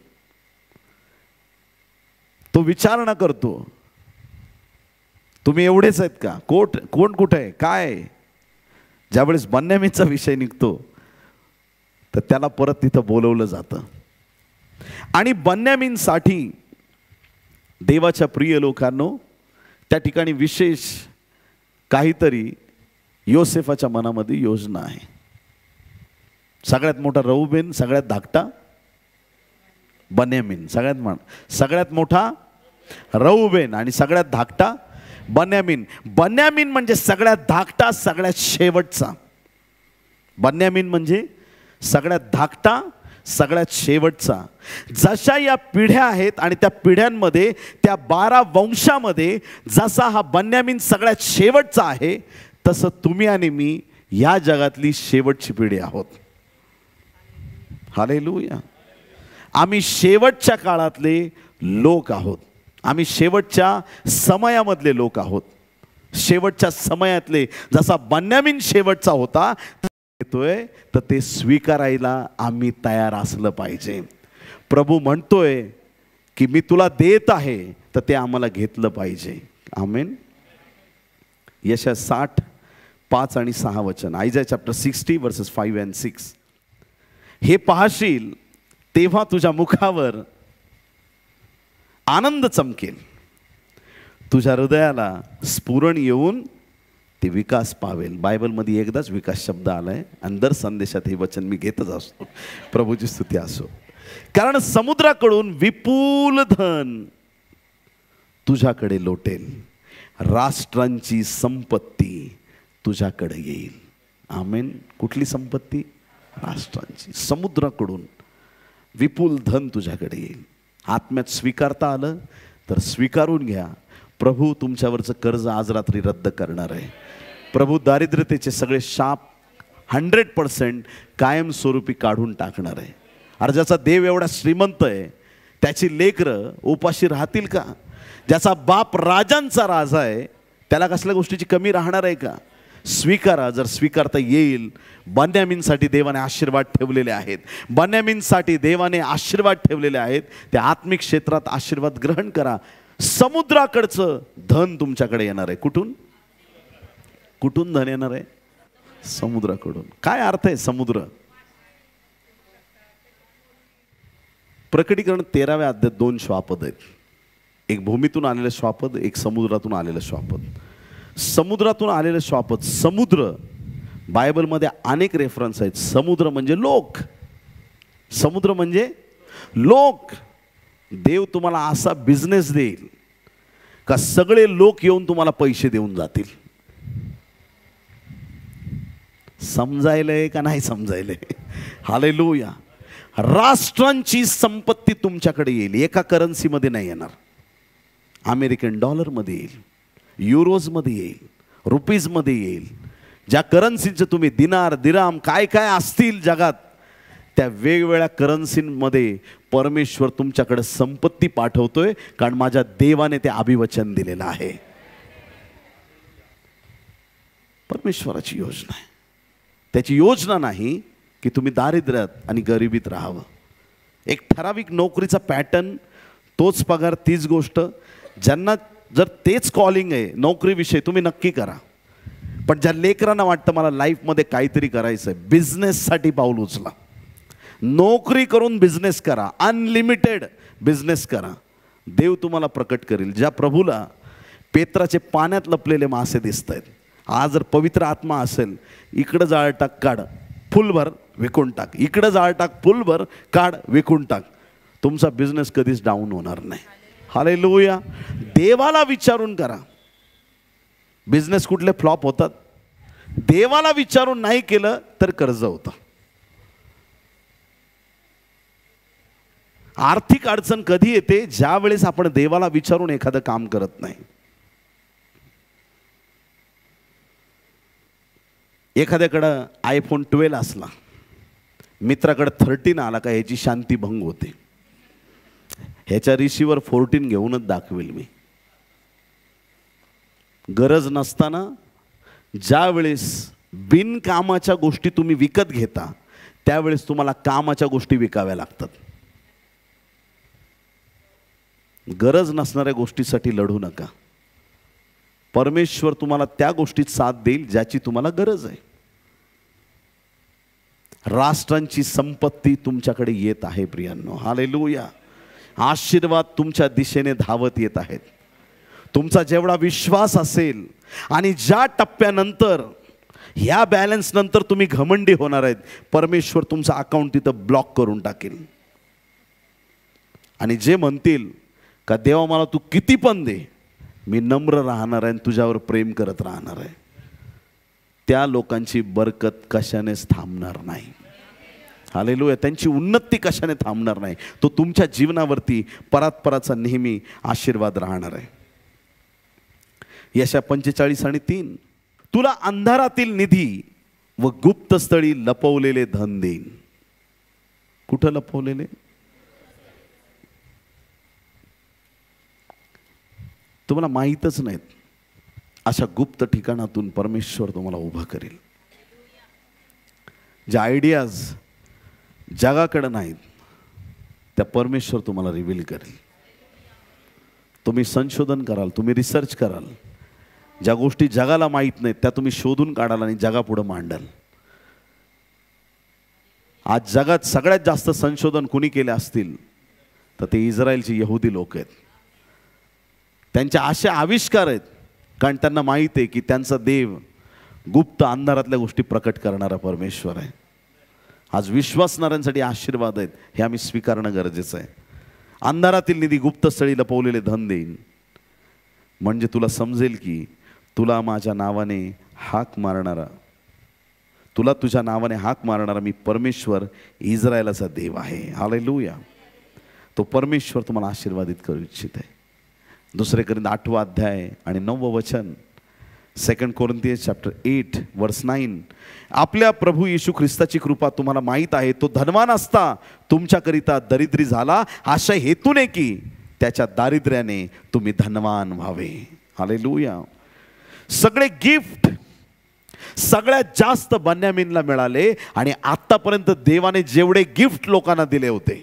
Speaker 1: तो विचारणा करतो, तुम्ही एवढेच आहेत का? कोण कुठे आहे? काय? ज्यावेळेस बन्यामीनचा विषय निघतो तर त्याला परत तिथं बोलवलं जातं आणि बन्यामीनसाठी देवाच्या प्रिय लोकांनो त्या ठिकाणी विशेष काहीतरी योसेफाच्या मनामध्ये योजना आहे. सगळ्यात मोठा रऊबेन, सगळ्यात धाकटा बन्यामीन. सगळ्यात मोठा रऊबेन आणि सगळ्यात धाकटा बन्यामीन. बन्यामीन म्हणजे सगळ्यात धाकटा, सगळ्यात शेवटचा. बन्यामीन म्हणजे सगळ्यात धाकटा, सगळ्यात शेवटचा. जशा या पिढ्या आहेत आणि त्या पिढ्यांमध्ये, त्या 12 वंशामध्ये जसा हा बन्यामीन सगळ्यात शेवटचा आहे, तसं तुम्ही आणि मी या जगातली शेवटची पिढी आहोत. हालेलुया. आम्ही शेवटच्या काळातले लोक आहोत. आम्ही शेवटच्या समयामधले लोक आहोत. शेवटच्या समयातले, जसा बन्यामीन शेवटचा होता येतोय, तर ते स्वीकारायला आम्ही तयार असलं पाहिजे. प्रभू म्हणतोय की मी तुला देत आहे, तर ते आम्हाला घेतलं पाहिजे. आमेन. यशया 60 5 आणि 6 वचन. आयझाया चॅप्टर 60 वर्सेस 5 and 6. हे पाहशील तेव्हा तुझ्या मुखावर आनंद चमकेल, तुझ्या हृदयाला स्फुरण येऊन ते विकास पावेल. बायबलमध्ये एकदाच विकास शब्द आलाय आणि दर संदेशात हे वचन मी घेतच असतो. प्रभूची स्तुती असो. कारण समुद्राकडून विपुल धन तुझ्याकडे लोटेल, राष्ट्रांची संपत्ती तुझ्याकडे येईल. आमेन. कुठली संपत्ती? राष्ट्रांची. समुद्राकडून विपुल धन तुझ्याकडे येईल. आत्म्यात स्वीकारता आलं तर स्वीकारून घ्या. प्रभू तुमच्यावरचं कर्ज आज रात्री रद्द करणार आहे. प्रभू दारिद्र्यतेचे सगळे शाप 100% कायमस्वरूपी काढून टाकणार आहे. अरे ज्याचा देव एवढा श्रीमंत आहे, त्याची लेकरं उपाशी राहतील का? ज्याचा बाप राजांचा राजा आहे, त्याला कसल्या गोष्टीची कमी राहणार आहे का? स्वीकारा. जर स्वीकारता येईल. बन्यामीनसाठी देवाने आशीर्वाद ठेवलेले आहेत. बन्यामीनसाठी देवाने आशीर्वाद ठेवलेले आहेत. त्या आत्मिक क्षेत्रात आशीर्वाद ग्रहण करा. समुद्राकडचं धन तुमच्याकडे येणार आहे. कुठून? कुठून धन येणार आहे? समुद्राकडून. काय अर्थ आहे समुद्र? प्रकटीकरण 13व्या अध्यायात 2 श्वापद आहेत. एक भूमीतून आलेलं श्वापद, एक समुद्रातून आलेलं श्वापद. समुद्रातून आलेलं श्वापद, समुद्र, बायबलमध्ये अनेक रेफरन्स आहेत. समुद्र म्हणजे लोक. समुद्र म्हणजे लोक. देव तुम्हाला असा बिझनेस देईल का सगळे लोक येऊन तुम्हाला पैसे देऊन जातील. समजायलंय का नाही समजायलंय? हालेलुया. राष्ट्रांची संपत्ती तुमच्याकडे येईल. एका करन्सीमध्ये नाही येणार. अमेरिकन डॉलरमध्ये येईल, युरोजमध्ये येईल, रुपीजमध्ये येईल. ज्या करन्सीचं तुम्ही दिनार, दिराम, काय काय असतील जगात, त्या वेगवेगळ्या करन्सींमध्ये परमेश्वर तुमच्याकडे संपत्ती पाठवतोय. कारण माझ्या देवाने ते अभिवचन दिलेलं आहे. परमेश्वराची योजना आहे. त्याची योजना नाही की तुम्ही दारिद्र्यात आणि गरिबीत राहावं. एक ठराविक नोकरीचा पॅटर्न, तोच पगार, तीच गोष्ट. ज्यांना जर तेच कॉलिंग आहे नोकरीविषयी, तुम्ही नक्की करा. पण ज्या लेकरांना वाटतं मला लाईफमध्ये काहीतरी करायचं आहे, बिझनेससाठी पाऊल उचला. नोकरी करून बिझनेस करा. अनलिमिटेड बिझनेस करा. देव तुम्हाला प्रकट करेल. ज्या प्रभूला पेत्राचे पाण्यात लपलेले मासे दिसत आहेत, आज जर पवित्र आत्मा असेल, इकडं जाळ टाक, काढ, फुलभर विकून टाक. इकडं जाळ टाक, फुलभर काढ, विकून टाक. तुमचा बिझनेस कधीच डाऊन होणार नाही. हालेलुया. देवाला विचारून करा. बिझनेस कुठले फ्लॉप होतात? देवाला विचारून नाही केलं तर कर्ज होतं. आर्थिक अडचण कधी येते? ज्या वेळेस आपण देवाला विचारून एखादं काम करत नाही. एखाद्याकडं iPhone 12 असला, मित्राकडे 13 आला का ह्याची शांती भंग होते. ह्याच्या रिसिव्हर 14 घेऊनच दाखवेल मी. गरज नसताना ज्या वेळेस बिनकामाच्या गोष्टी तुम्ही विकत घेता, त्यावेळेस तुम्हाला कामाच्या गोष्टी विकाव्या लागतात. गरज नसणाऱ्या गोष्टीसाठी लढू नका. परमेश्वर तुम्हाला त्या गोष्टीत साथ देईल ज्याची तुम्हाला गरज आहे. राष्ट्रांची संपत्ती तुमच्याकडे येत आहे प्रियांनो. हालेलुया. आशीर्वाद तुमच्या दिशेने धावत येत आहेत. तुमचा जेवढा विश्वास असेल आणि ज्या टप्प्यानंतर, ह्या बॅलन्स नंतर तुम्ही घमंडी होणार आहेत, परमेश्वर तुमचा अकाउंट तिथं ब्लॉक करून टाकेल. आणि जे म्हणतील का देवा मला तू किती पण दे, मी नम्र राहणार आहे आणि तुझ्यावर प्रेम करत राहणार आहे, त्या लोकांची बरकत कशानेच थांबणार नाही. हालेलुया. त्यांची उन्नती कशाने थांबणार नाही. तो तुमच्या जीवनावरती परात्पराचा नेहमी आशीर्वाद राहणार आहे. यशा 45:3, तुला अंधारातील निधी व गुप्तस्थळी लपवलेले धन देईन. कुठं लपवलेले? तुम्हाला माहीतच नाहीत अशा गुप्त ठिकाणातून परमेश्वर तुम्हाला उभं करेल. ज्या आयडियाज जगाकडे नाहीत त्या परमेश्वर तुम्हाला रिव्हील करेल. तुम्ही संशोधन कराल, तुम्ही रिसर्च कराल, ज्या गोष्टी जगाला माहीत नाहीत त्या तुम्ही शोधून काढाल आणि जगापुढे मांडाल. आज जगात सगळ्यात जास्त संशोधन कुणी केले असतील तर ते इस्रायलचे यहुदी लोक आहेत. त्यांचे असे आविष्कार आहेत कारण त्यांना माहीत आहे की त्यांचा देव गुप्त अंधारातल्या गोष्टी प्रकट करणारा परमेश्वर आहे. आज विश्वासणाऱ्यांसाठी आशीर्वाद आहेत, हे आम्ही स्वीकारणं गरजेचं आहे. अंधारातील निधी गुप्तस्थळी लपवलेले धन देईन, म्हणजे तुला समजेल की तुला माझ्या नावाने हाक मारणारा, तुला तुझ्या नावाने हाक मारणारा मी परमेश्वर इस्रायलाचा देव आहे. हालेलुया. तो परमेश्वर तुम्हाला आशीर्वादित करू इच्छित आहे. 2 कोरिंथ 8 अध्याय आणि 9 वचन, 2 कोरिंथियन्स चॅप्टर 8 वर्स 9, आपल्या प्रभू येशू ख्रिस्ताची कृपा तुम्हाला माहीत आहे, तो धनवान असता तुमच्याकरिता दरिद्री झाला अशा हेतूने की त्याच्या दारिद्र्याने तुम्ही धनवान व्हावे. हालेलुया. सगळे गिफ्ट सगळ्यात जास्त बन्यामीनला मिळाले आणि आतापर्यंत देवाने जेवढे गिफ्ट लोकांना दिले होते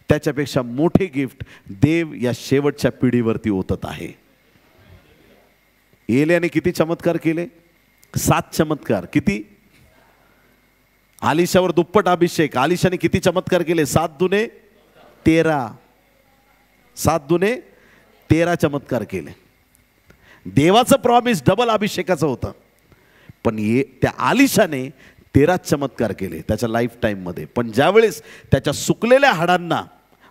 Speaker 1: त्याच्यापेक्षा मोठे गिफ्ट देव या शेवटच्या पिढीवरती ओतत आहे. एलियाने किती चमत्कार केले? 7 चमत्कार. किती? आलिशावर दुप्पट अभिषेक. आलिशाने किती चमत्कार केले? 7 दुने 13. 7 दुने 13 चमत्कार केले. देवाचं प्रॉमिस डबल अभिषेकाचं होतं, पण त्या आलिशाने 13 चमत्कार केले त्याच्या लाईफ टाईममध्ये. पण ज्यावेळेस त्याच्या सुकलेल्या हाडांना,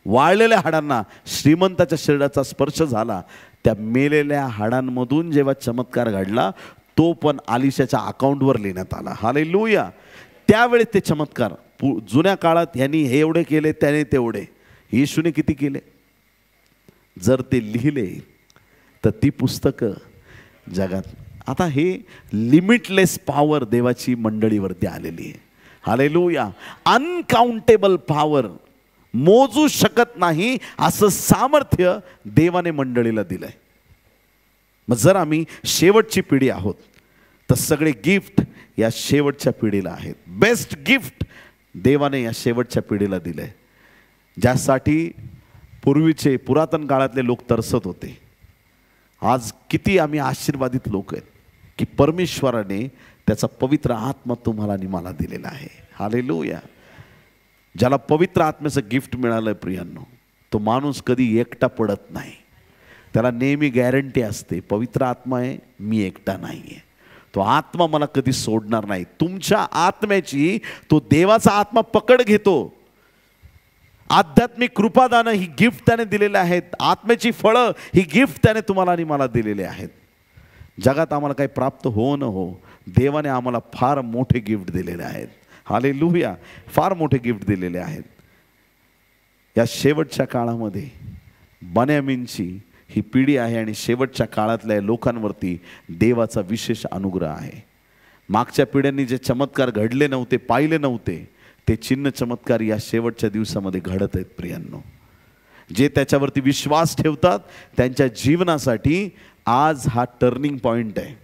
Speaker 1: वाळलेल्या हाडांना श्रीमंताच्या शरीराचा स्पर्श झाला, त्या मेलेल्या हाडांमधून जेव्हा चमत्कार घडला तो पण आलिशाच्या अकाउंटवर लिहिण्यात आला. हालेलुया. त्यावेळेस ते चमत्कार, जुन्या काळात ह्यांनी हे एवढे केले, त्याने तेवढे, येशूने किती केले, जर ते लिहिले तर ती पुस्तकं जगात. आता हे लिमिटलेस पॉवर देवाची मंडळीवरती आलेली आहे. हालेलुया. अनकाउंटेबल पॉवर, मोजू शकत नाही असं सामर्थ्य देवाने मंडळीला दिलंय. मग जर आम्ही शेवटची पिढी आहोत तर सगळे गिफ्ट या शेवटच्या पिढीला आहेत. बेस्ट गिफ्ट देवाने या शेवटच्या पिढीला दिलंय, ज्यासाठी पूर्वीचे पुरातन काळातले लोक तरसत होते. आज किती आम्ही आशीर्वादित लोक आहेत की परमेश्वराने त्याचा पवित्र आत्मा तुम्हाला आणि मला दिलेला आहे. हालेलुया. ज्याला पवित्र आत्म्याचं गिफ्ट मिळालं प्रियांनो, तो माणूस कधी एकटा पडत नाही. त्याला नेहमी गॅरंटी असते, पवित्र आत्मा आहे, मी एकटा नाही आहे, तो आत्मा मला कधी सोडणार नाही. तुमच्या आत्म्याची तो देवाचा आत्मा पकड घेतो. आध्यात्मिक कृपादानं ही गिफ्ट त्याने दिलेले आहेत. आत्म्याची फळं ही गिफ्ट त्याने तुम्हाला आणि मला दिलेले आहेत. जगात आम्हाला काही प्राप्त हो न हो, देवाने आम्हाला फार मोठे गिफ्ट दिलेले आहेत. हालेलुया. फार मोठे गिफ्ट दिलेले आहेत. या शेवटच्या काळामध्ये बन्यामीनची ही पिढी आहे आणि शेवटच्या काळातल्या लोकांवरती देवाचा विशेष अनुग्रह आहे. मागच्या पिढ्यांनी जे चमत्कार घडले नव्हते, पाहिले नव्हते, ते चिन्ह चमत्कार या शेवटच्या दिवसामध्ये घडत आहेत प्रियांनो. जे त्याच्यावरती विश्वास ठेवतात त्यांच्या जीवनासाठी आज हा टर्निंग पॉइंट आहे.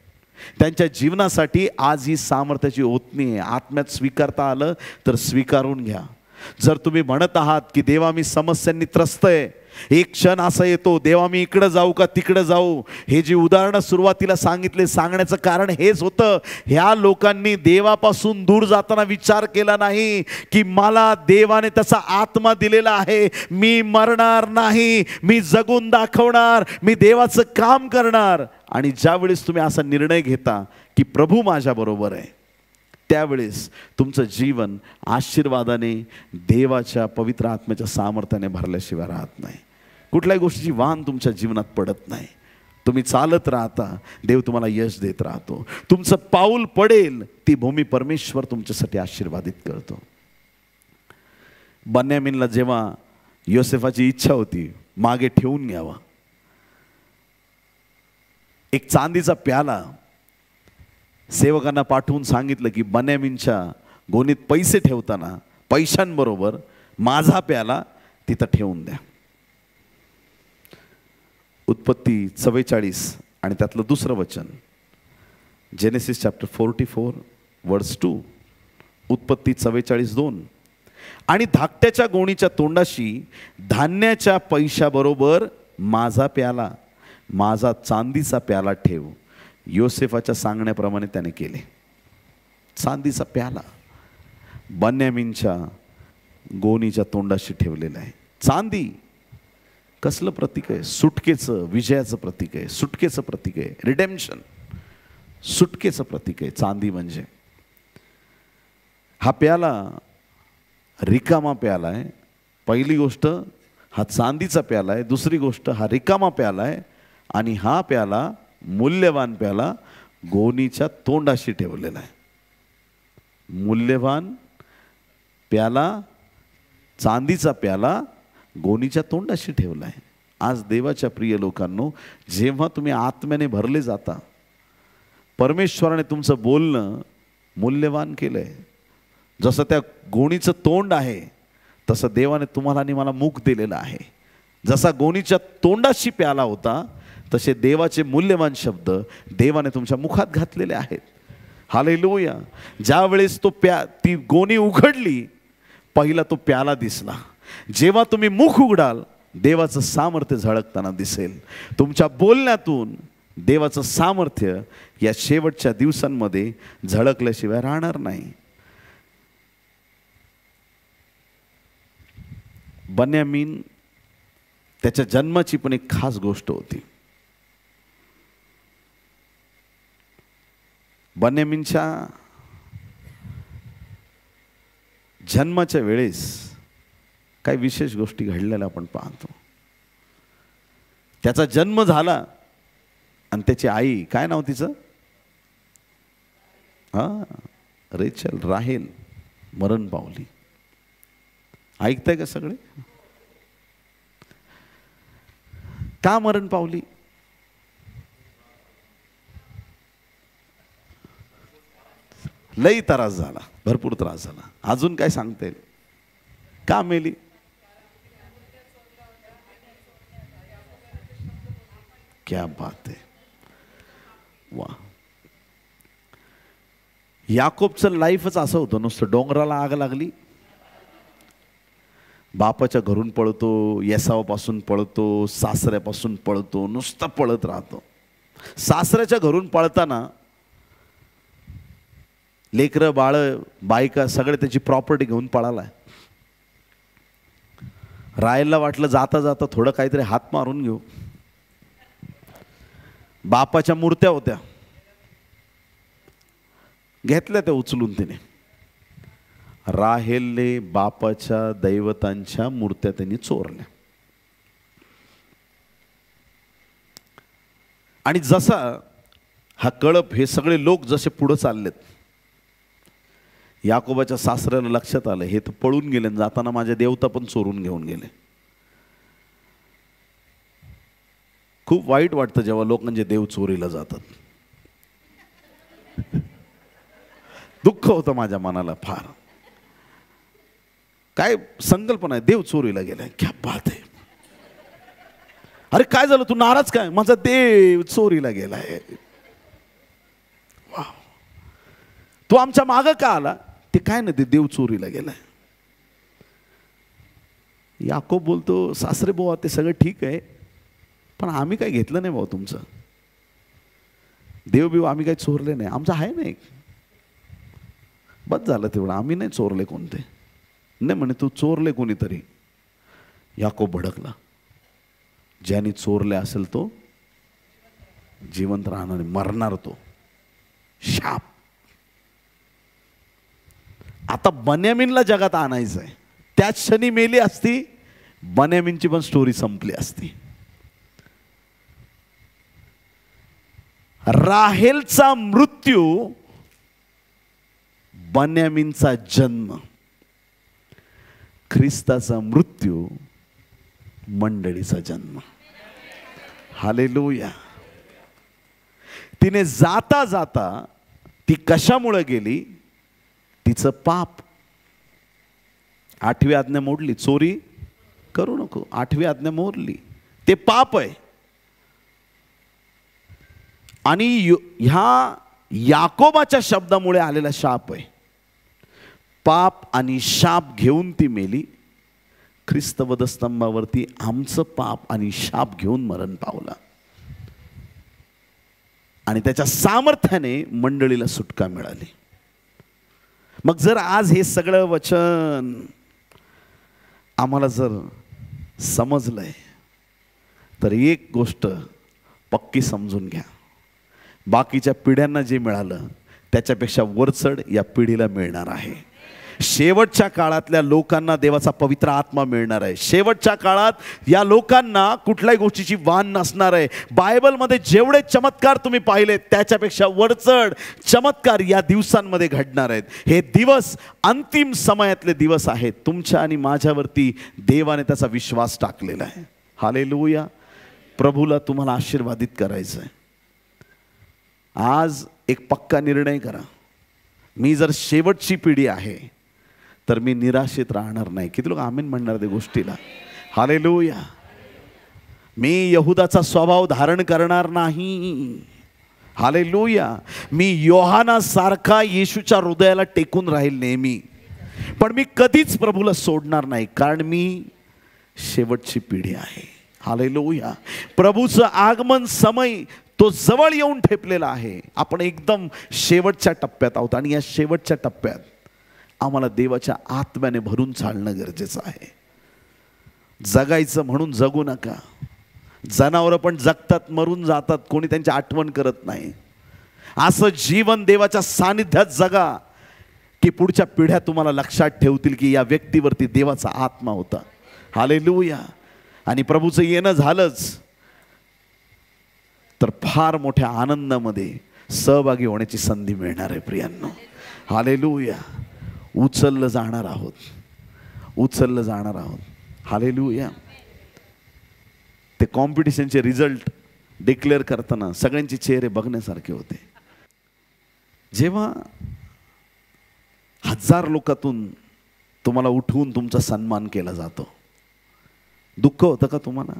Speaker 1: त्यांच्या जीवनासाठी आज ही सामर्थ्याची ओतणी आहे. आत्म्यात स्वीकारता आलं तर स्वीकारून घ्या. जर तुम्ही म्हणत आहात की देवा मी समस्यांनी त्रस्त आहे, एक क्षण असा येतो देवा मी इकडं जाऊ का तिकडं जाऊ, हे जी उदाहरणं सुरुवातीला सांगण्याचं कारण हेच होतं. ह्या लोकांनी देवापासून दूर जाताना विचार केला नाही की मला देवाने तसा आत्मा दिलेला आहे, मी मरणार नाही, मी जगून दाखवणार, मी देवाचं काम करणार. आणि ज्यावेळेस तुम्ही असा निर्णय घेता की प्रभू माझ्याबरोबर आहे, त्यावेळेस तुमचं जीवन आशीर्वादाने देवाच्या पवित्र आत्म्याच्या सामर्थ्याने भरल्याशिवाय राहत नाही. कुठल्याही गोष्टीची वाहन तुमच्या जीवनात पडत नाही. तुम्ही चालत राहता, देव तुम्हाला यश देत राहतो. तुमचं पाऊल पडेल ती भूमी परमेश्वर तुमच्यासाठी आशीर्वादित करतो. बन्यामीनला जेव्हा योसेफाची इच्छा होती मागे ठेवून घ्यावा, एक चांदीचा प्याला सेवकांना पाठवून सांगितलं की बन्यामीनच्या गोणीत पैसे ठेवताना पैशांबरोबर माझा प्याला तिथं ठेवून द्या. उत्पत्ती 44 आणि त्यातलं दुसरं वचन, जेनेसिस चॅप्टर 44 वर्स 2. उत्पत्ती 44:2. आणि धाकट्याच्या गोणीच्या तोंडाशी धान्याच्या पैशाबरोबर माझा प्याला, माझा चांदीचा प्याला ठेव. योसेफाच्या सांगण्याप्रमाणे त्याने केले. चांदीचा प्याला बन्यामीनच्या गोणीच्या तोंडाशी ठेवलेला आहे. चांदी कसलं प्रतीक आहे? सुटकेचं, विजयाचं प्रतीक आहे. सुटकेचं प्रतीक आहे, रिडेम्पशन, सुटकेचं प्रतीक आहे चांदी म्हणजे. हा प्याला रिकामा प्याला आहे. पहिली गोष्ट हा चांदीचा प्याला आहे, दुसरी गोष्ट हा रिकामा प्याला आहे, आणि हा प्याला मूल्यवान प्याला गोणीच्या तोंडाशी ठेवलेला आहे. मूल्यवान प्याला, चांदीचा प्याला गोणीच्या तोंडाशी ठेवला आहे. आज देवाच्या प्रिय लोकांनो, जेव्हा तुम्ही आत्म्याने भरले जाता, परमेश्वराने तुमचं बोलणं मूल्यवान केलंय. जसं त्या गोणीचं तोंड आहे तसं देवाने तुम्हाला आणि मला मुख दिलेलं आहे. जसा गोणीच्या तोंडाशी प्याला होता तसे देवाचे मूल्यवान शब्द देवाने तुमच्या मुखात घातलेले आहेत. हालेलुया. ज्या वेळेस ती गोणी उघडली, पहिला तो प्याला दिसला. जेव्हा तुम्ही मुख उघडाल देवाचं सामर्थ्य झळकताना दिसेल. तुमच्या बोलण्यातून देवाचं सामर्थ्य या शेवटच्या दिवसांमध्ये झळकल्याशिवाय राहणार नाही. बन्यामीन त्याच्या जन्माची पण एक खास गोष्ट होती. बन्यामीनच्या जन्माच्या वेळेस काही विशेष गोष्टी घडलेल्या आपण पाहतो. त्याचा जन्म झाला आणि त्याची आई, काय नाव तिचं? रेचल, राहेल मरण पावली. ऐकताय का सगळे? का मरण पावली? लई त्रास झाला, भरपूर त्रास झाला. अजून काय सांगता येईल? का मेली? क्या बात आहे, वा. याकोबचं लाईफच असं होतं, नुसतं डोंगराला आग लागली, बापाच्या घरून पळतो, येसावापासून पळतो, सासऱ्यापासून पळतो, नुसतं पळत राहतो. सासऱ्याच्या घरून पळताना लेकरं, बाळ, बायका सगळे त्याची प्रॉपर्टी घेऊन पळालाय. रायला वाटलं जाता जाता थोडं काहीतरी हात मारून घेऊ. बापाच्या मूर्त्या होत्या, घेतल्या त्या उचलून तिने. राहेलने बापाच्या दैवतांच्या मूर्त्या त्यांनी चोरल्या. आणि जसा हा कळप, हे सगळे लोक जसे पुढे चाललेत, याकोबाच्या सासऱ्याला लक्षात आलं हे तर पळून गेले, जाताना माझ्या देवता पण चोरून घेऊन गेले. खूप वाईट वाटतं जेव्हा लोकांचे देव चोरीला जातात. दुःख होतं माझ्या मनाला फार. काय संकल्पना आहे, देव चोरीला गेलाय, क्या बात आहे. अरे काय झालं, तू नाराज काय? माझा देव चोरीला गेलाय. वाव, तू आमच्या मागं का आला? ते काय नाही, ते देव चोरीला गेलाय. याकोब बोलतो, सासरे बुवा ते सगळं ठीक आहे, पण आम्ही काय घेतलं नाही भाऊ तुमचं. देव बिव आम्ही काही चोरले नाही, आमचं आहे नाही, बस झालं तेवढं, आम्ही नाही चोरले कोणते. नाही म्हणे, तू चोरले कोणीतरी. याकोब भडकला. ज्याने चोरले असेल तो जिवंत राहणार, मरणार तो. शाप. आता बन्यामीनला जगात आणायचं आहे. त्याच क्षणी मेली असती, बन्यामीनची पण स्टोरी संपली असती. राहेलचा मृत्यू, बन्यामीनचा जन्म. ख्रिस्ताचा मृत्यू, मंडळीचा जन्म. हालेलुया. तिने जाता जाता ती कशामुळे गेली? तिचं पाप. 8वी आज्ञा मोडली, चोरी करू नको, 8वी आज्ञा मोडली, ते पाप आहे. आणि ह्या याकोबाच्या शब्दामुळे आलेला शाप आहे. पाप आणि शाप घेऊन ती मेली. ख्रिस्त वधस्तंभावरती आमचं पाप आणि शाप घेऊन मरण पावला आणि त्याच्या सामर्थ्याने मंडळीला सुटका मिळाली. मग जर आज हे सगळं वचन आम्हाला जर समजलंय तर एक गोष्ट पक्की समजून घ्या, बाकीच्या पिढ्यांना जे मिळालं त्याच्यापेक्षा वरचढ या पिढीला मिळणार आहे. शेवटच्या काळातल्या लोकांना देवाचा पवित्र आत्मा मिळणार आहे. शेवटच्या काळात या लोकांना कुठल्याही गोष्टीची वाण नसणार आहे. बायबलमध्ये जेवढे चमत्कार तुम्ही पाहिले त्याच्यापेक्षा वरचढ चमत्कार या दिवसांमध्ये घडणार आहेत. हे दिवस अंतिम समयातले दिवस आहेत. तुमच्या आणि माझ्यावरती देवाने त्याचा विश्वास टाकलेला आहे. हालेलुया. प्रभूला तुम्हाला आशीर्वादित करायचं आहे. आज एक पक्का निर्णय करा, मी जर शेवटची पिढी आहे तर मी निराशेत राहणार नाही. किती लोक आमीन म्हणणार त्या गोष्टीला? हालेलुया. मी यहुदाचा स्वभाव धारण करणार नाही. हालेलुया. मी योहानासारखा येशूच्या हृदयाला टेकून राहील नेहमी, पण मी कधीच प्रभूला सोडणार नाही, कारण मी शेवटची पिढी आहे. हालेलुया. प्रभूचं आगमन समय तो जवळ येऊन ठेपलेला आहे. आपण एकदम शेवटच्या टप्प्यात आहोत आणि या शेवटच्या टप्प्यात आम्हाला देवाच्या आत्म्याने भरून चालणं गरजेचं आहे. जगायचं म्हणून जगू नका. जनावरं पण जगतात, मरून जातात, कोणी त्यांची आठवण करत नाही. असं जीवन देवाच्या सानिध्यात जगा की पुढच्या पिढ्या तुम्हाला लक्षात ठेवतील की या व्यक्तीवरती देवाचा आत्मा होता. हालेलुया. आणि प्रभूचं येणं झालंच तर फार मोठ्या आनंदामध्ये सहभागी होण्याची संधी मिळणार आहे प्रियांनो. हालेलुया. उचललं जाणार आहोत, उचललं जाणार आहोत. हालेलुया. ते कॉम्पिटिशनचे रिझल्ट डिक्लेअर करताना सगळ्यांचे चेहरे बघण्यासारखे होते. जेव्हा 1000 लोकातून तुम्हाला उठवून तुमचा सन्मान केला जातो, दुःख होतं का तुम्हाला?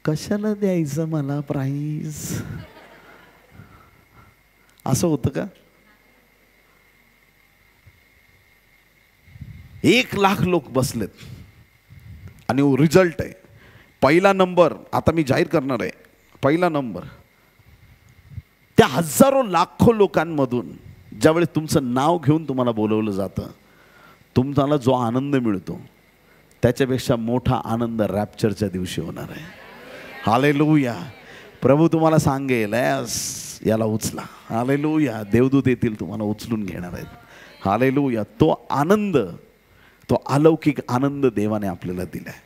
Speaker 1: कशाला द्यायचं मला प्राइज, असं होतं का? 1,00,000 लोक बसलेत आणि रिझल्ट आहे पहिला नंबर. आता मी जाहीर करणार आहे पहिला नंबर. त्या हजारो लाखो लोकांमधून ज्यावेळेस तुमचं नाव घेऊन तुम्हाला बोलवलं जातं, तुम्हाला जो आनंद मिळतो त्याच्यापेक्षा मोठा आनंद रॅप्चरच्या दिवशी होणार आहे. हालेलुया. प्रभू तुम्हाला सांगेल याला उचला. हालेलुया. देवदूत येतील तुम्हाला उचलून घेणार आहेत. हालेलुया. तो आनंद, तो अलौकिक आनंद देवाने आपल्याला दिलाय.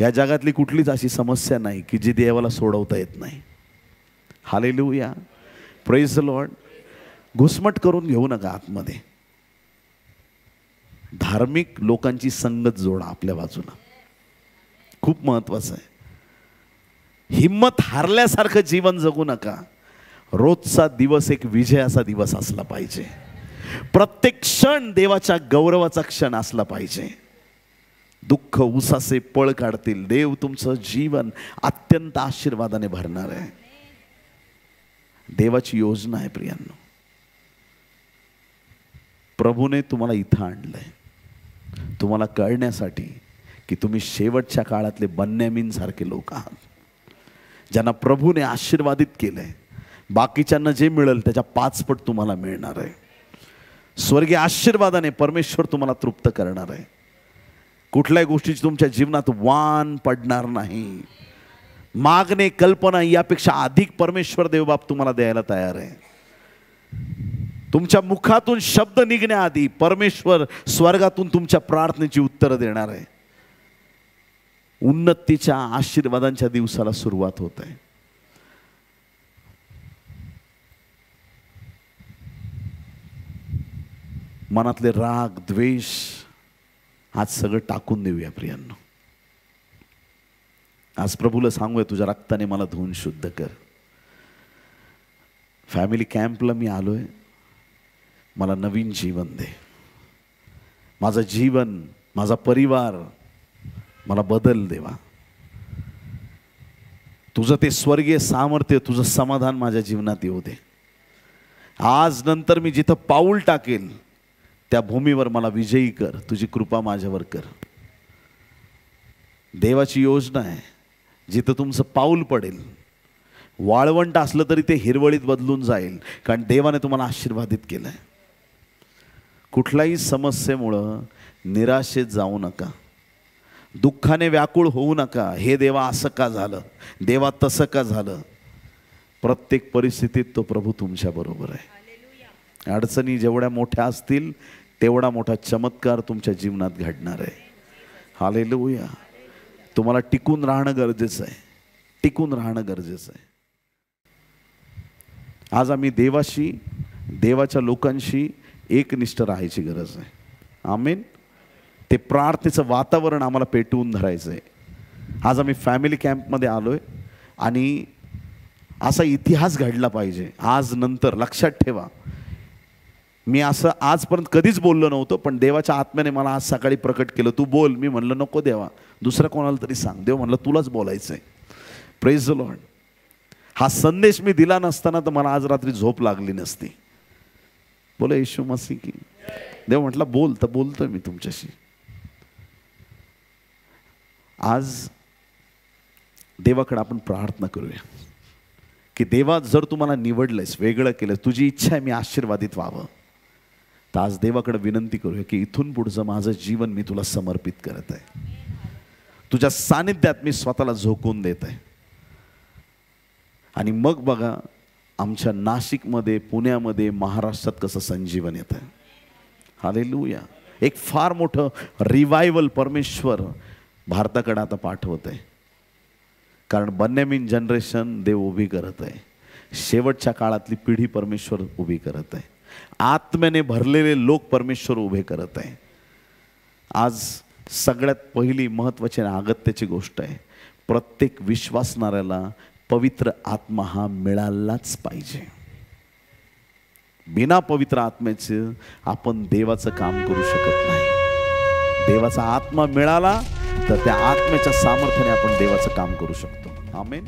Speaker 1: या जगातली कुठलीच अशी समस्या नाही की जी देवाला सोडवता येत नाही. हालेलुया. Praise the Lord. घुसमट करून घेऊ नका आतमध्ये. धार्मिक लोकांची संगत जोडा आपल्या बाजूला, खूप महत्वाचं आहे. हिम्मत हारल्यासारखं जीवन जगू नका. रोजचा दिवस एक विजयाचा दिवस असला पाहिजे. प्रत्येक क्षण देवाच्या गौरवाचा क्षण असला पाहिजे. दुःख उसाचे पळ काढतील. देव तुमचं जीवन अत्यंत आशीर्वादाने भरणार आहे. देवाची योजना आहे प्रियांनो. प्रभूने तुम्हाला इथं आणलंय तुम्हाला कळण्यासाठी की तुम्ही शेवटच्या काळातले बन्यामीन सारखे लोक आहात, ज्यांना प्रभूने आशीर्वादित केलंय. बाकीच्यांना जे मिळेल त्याच्या 5 पट तुम्हाला मिळणार आहे. स्वर्गीय आशीर्वादाने परमेश्वर तुम्हाला तृप्त करणार आहे. कुठल्याही गोष्टीची तुमच्या जीवनात वाण पडणार नाही. मागणे कल्पना यापेक्षा अधिक परमेश्वर देवबाप तुम्हाला द्यायला तयार आहे. तुमच्या मुखातून शब्द निघण्याआधी परमेश्वर स्वर्गातून तुमच्या प्रार्थनेची उत्तरं देणार आहे. उन्नतीच्या आशीर्वादांच्या दिवसाला सुरुवात होत आहे. मनातले राग द्वेष आज सगळं टाकून देऊया प्रियांनो. आज प्रभूला सांगूया तुझ्या रक्ताने मला धुवून शुद्ध कर. फॅमिली कॅम्पला मी आलोय, मला नवीन जीवन दे. माझं जीवन, माझा परिवार मला बदल देवा. तुझं ते स्वर्गीय सामर्थ्य, तुझं समाधान माझ्या जीवनात येऊ दे. आज नंतर मी जिथं पाऊल टाकेल त्या भूमीवर मला विजयी कर. तुझी कृपा माझ्यावर कर. देवाची योजना आहे, जिथं तुमचं पाऊल पडेल, वाळवंट असलं तरी ते हिरवळीत बदलून जाईल, कारण देवाने तुम्हाला आशीर्वादित केलं आहे. कुठल्याही समस्येमुळं निराशेत जाऊ नका, दुःखाने व्याकुळ होऊ नका. हे देवा असं का झालं, देवा तसं का झालं. प्रत्येक परिस्थितीत तो प्रभू तुमच्या बरोबर आहे. अडचणी जेवढ्या मोठ्या असतील तेवढा मोठा चमत्कार तुमच्या जीवनात घडणार आहे. हालेलुया. तुम्हाला टिकून राहणं गरजेचं आहे, टिकून राहणं गरजेचं आहे. आज आम्ही देवाशी, देवाच्या लोकांशी एकनिष्ठ राहायची गरज आहे. आमेन. ते प्रार्थनेचं वातावरण आम्हाला पेटवून धरायचं आहे. आज आम्ही फॅमिली कॅम्पमध्ये आलोय आणि असा इतिहास घडला पाहिजे आज नंतर. लक्षात ठेवा, मी असं आजपर्यंत कधीच बोललो नव्हतो, पण देवाच्या आत्म्याने मला आज सकाळी प्रकट केलं, तू बोल. मी म्हणलं नको देवा, दुसऱ्या कोणाला तरी सांग. देव म्हणलं तुलाच बोलायचं आहे. Praise the Lord. हा संदेश मी दिला नसताना तर मला आज रात्री झोप लागली नसती. बोला येशू मसीह की. देव म्हटलं बोल, तर बोलतोय मी तुमच्याशी. आज देवाकडे आपण प्रार्थना करूया की देवा, जर तुम्हाला निवडलंयस, वेगळं केलं, तुझी इच्छा आहे मी आशीर्वादित व्हावं, तर आज देवाकडे विनंती करूया की इथून पुढचं माझं जीवन मी तुला समर्पित करत आहे. तुझ्या सानिध्यात मी स्वतःला झोकून देत आहे. आणि मग बघा आमच्या नाशिकमध्ये, पुण्यामध्ये, महाराष्ट्रात कसं संजीवन येत आहे. हालेलुया. एक फार मोठं रिवायवल परमेश्वर भारताकडे आता पाठवत आहे, कारण बन्यामीन जनरेशन देव उभी करत आहे. शेवटच्या काळातली पिढी परमेश्वर उभी करत आहे. आत्म्याने भरलेले लोक परमेश्वर उभे करत आहे. आज सगळ्यात पहिली महत्त्वाची आणि अगत्याची गोष्ट आहे, प्रत्येक विश्वासणाऱ्याला पवित्र आत्मा हा मिळालाच पाहिजे. बिना पवित्र आत्म्याचे आपण देवाचं काम करू शकत नाही. देवाचा आत्मा मिळाला तर त्या आत्म्याच्या सामर्थ्याने आपण देवाचं काम करू शकतो. आमेन.